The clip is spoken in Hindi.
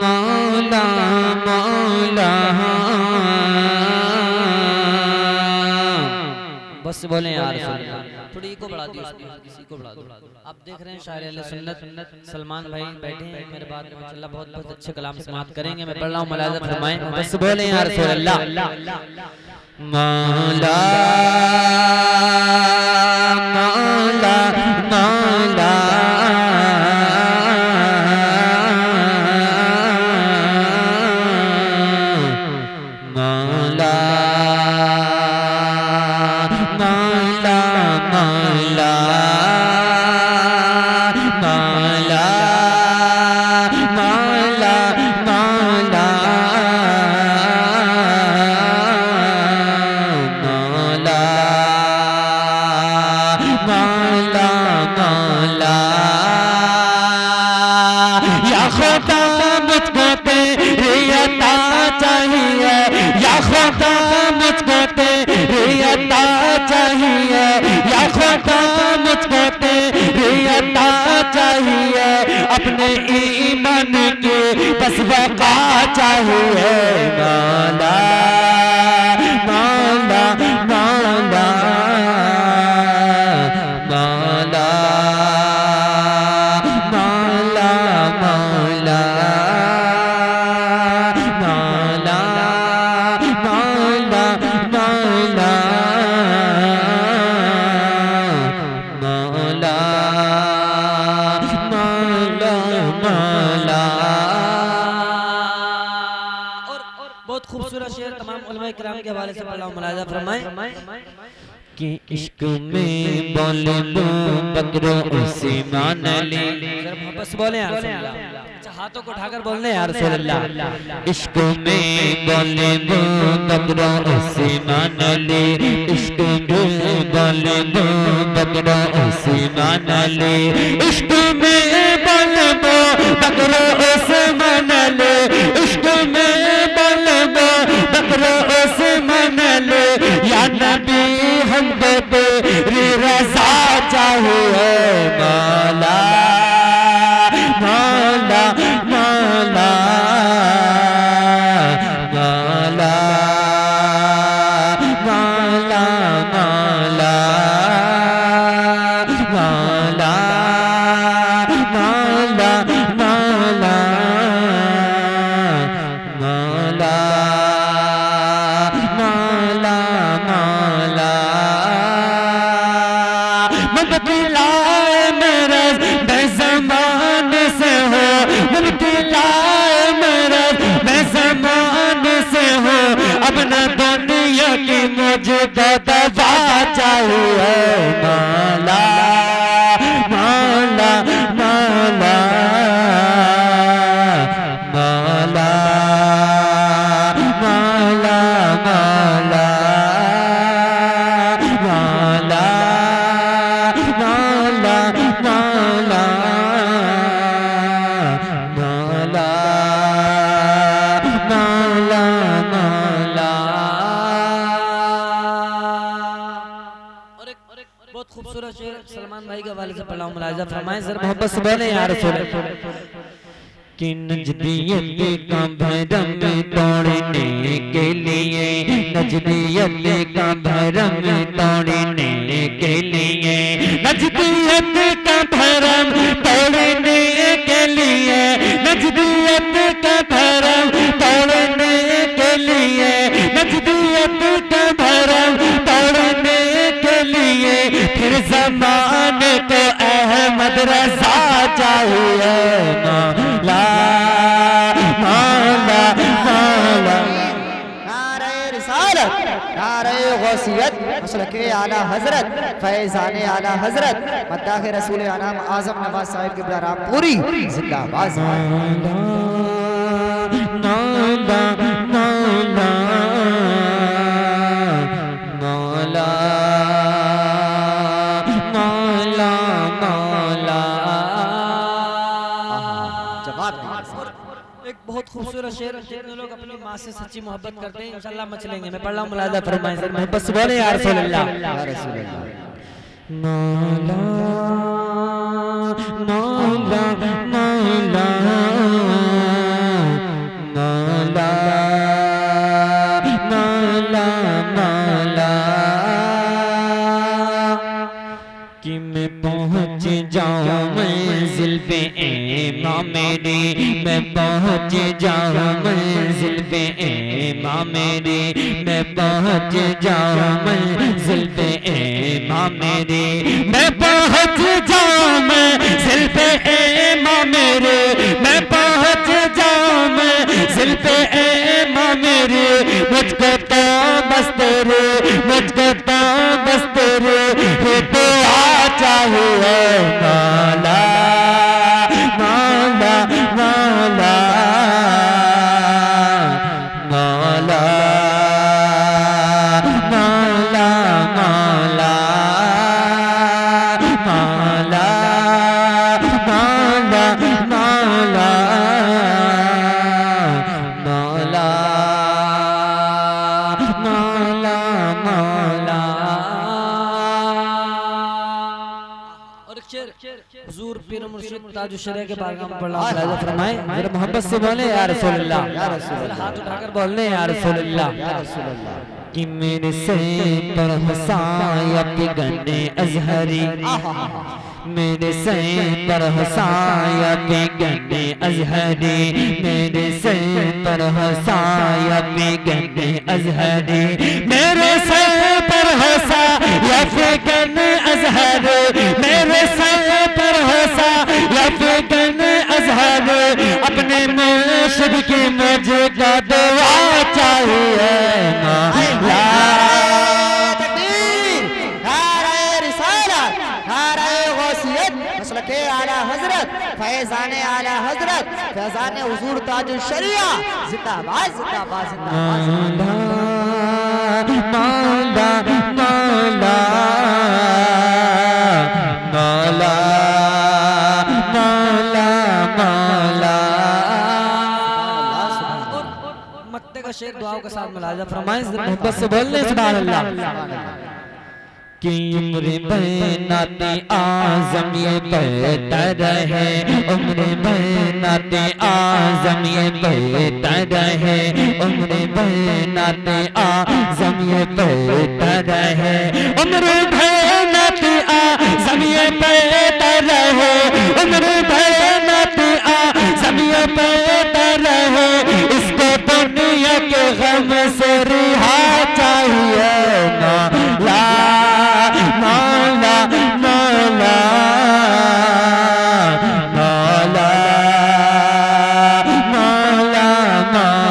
मौला मौला। बस बोले यार थोड़ी को बढ़ा दी, किसी को बढ़ा दो। आप देख रहे हैं शायर अहले सुन्नत सलमान भाई बैठे हैं मेरे बाद में माशाल्लाह बहुत बहुत अच्छे कलाम समाअत करेंगे। मैं पढ़ रहा हूँ, मुलाज़ा फरमाएं। बस बोले यार रसूल अल्लाह। मौला मौला मौला मौला मौला मौला मौला मौला मौला मौला मौला। या खुदा मुझको तेरी अता चाहिए, या खुदा मुझको तेरी अता चाहिए, या खुदा मुझको तेरी अता चाहिए। अपने ईमान की बस बका चाहिए। मौला मौला मौला मौला मौला मौला मौला मौला मौला मौला मौला मौला। और बहुत खूबसूरत शेर तमाम उलमा इकराम के हवाले से पढ़ा हूं, मुलाज़ा फरमाएं कि इश्क में बोले बकरो उसे मान ले। बस बोले यार हाथों को उठाकर बोलने यार रसूल अल्लाह। इश्क में बोले बकरो उसे मान ले, इश्क में बोले बकरो उसे मान ले, इश्क में बोले बकरो उसे मान ले, इश्क में बोले बकरो उसे मान ले। या नबी हमको तेरी रज़ा चाहिए। मौला मौला मौला मौला मौला मौला मौला मौला मौला मौला मौला मौला। मुब्तलाए मेरे बेज़मान से हो, मुब्तलाए मेरे बेज़मान से हो। अब न दुनिया की मुझे दवा चाहिए। मौला मौला मौला मौला मौला मौला मौला मौला मौला मौला मौला मौला। और एक बहुत खूबसूरत शेर सलमान भाई के हवाले से पढ़ा हूं, मुलाज़ा फरमाएं जरा मोहब्बत से बोले यार रसूल कि नजदियत का भरम तोड़ने के लिए, नजदियत का भरम तोड़ने के लिए, नजदियत का भरम तोड़ने के लिए, नजदियत का भरम तोड़ने के लिए, नजदियत का भरम तोड़ने के लिए। फिर ज़माने को अहमद रज़ा चाहिए। मौला मौला मौला। नारे रिसालत, नारे गौसियत, मसलके आला हजरत, फैज़ाने आला हजरत, मद्दाह रसूल अनाम आज़म नवाज़ साहिब की रामपुरी जिंदाबाद। मौला मौला मौला मौला मौला मौला। एक बहुत खूबसूरत शेर, जितने लोग अपनी माँ से सच्ची मोहब्बत करते हैं इंशाल्लाह मचलेंगे। मैं पढ़ रहा हूँ, मुलाज़ा फरमाएं मोहब्बत से बोले या रसूल अल्लाह। मौला मौला मौला मौला मौला मौला कि मैं पहुँच जाऊँ मंजिल पे इमाम मेरे, मैं पहुँच जाऊँ मंजिल पे इमाम मेरे, मैं पहुँच जाऊँ मंजिल पे इमाम मेरे, मैं पहुँच जाऊँ मंजिल पे इमाम मेरे, मैं पहुँच जाऊँ मंजिल पे इमाम मेरे, मुझको तो बस तेरे, मुझको तो बस तेरे दुआ चाहिए मौला मौला मौला मौला मौला मौला मौला मौला मौला मौला मौला मौला। और हुजूर पीर मुर्शिद ताजुश शरीय के बारगाह में पढ़ा मुलाहिजा फरमाए, जरा मोहब्बत से बोले या रसूल अल्लाह, हाथ उठाकर बोलने या रसूल अल्लाह कि मेरे सर पर हसाया बिगने अजहरी, मेरे सर पर हसाया बिगने अजहरी, मेरे सर पर हसाया बिगने अजहरी, मेरे सर पर हसाया बिगने अजहरी, मेरे सर पर हसाया बिगने अजहरी, अपने मुर्शिद की मुझे का दुआ चाहिए मौला। आला हजरत फैजाने आला हजरत फैजाने हुजूर ताजुश शरिया जिंदाबाद जिंदाबाद जिंदाबाद। मौला मौला मौला मौला मौला। मत्ते का शेर दुआओं के साथ मुलाहिजा फरमाएं, मोहब्बत से बोलने सुभान अल्लाह कि उम्र बैनाते आज़म ये बेहतर है, उम्र बैनाते आज़म ये बेहतर है, उम्र बैनाते आज़म ये बेहतर है, उम्र बैनाते आज़म ये बेहतर है, उम्र बैनाते आज़म ये बेहतर है, इसको दुनिया के गम से रिहा चाहिए मौला मौला मौला मौला मौला मौला।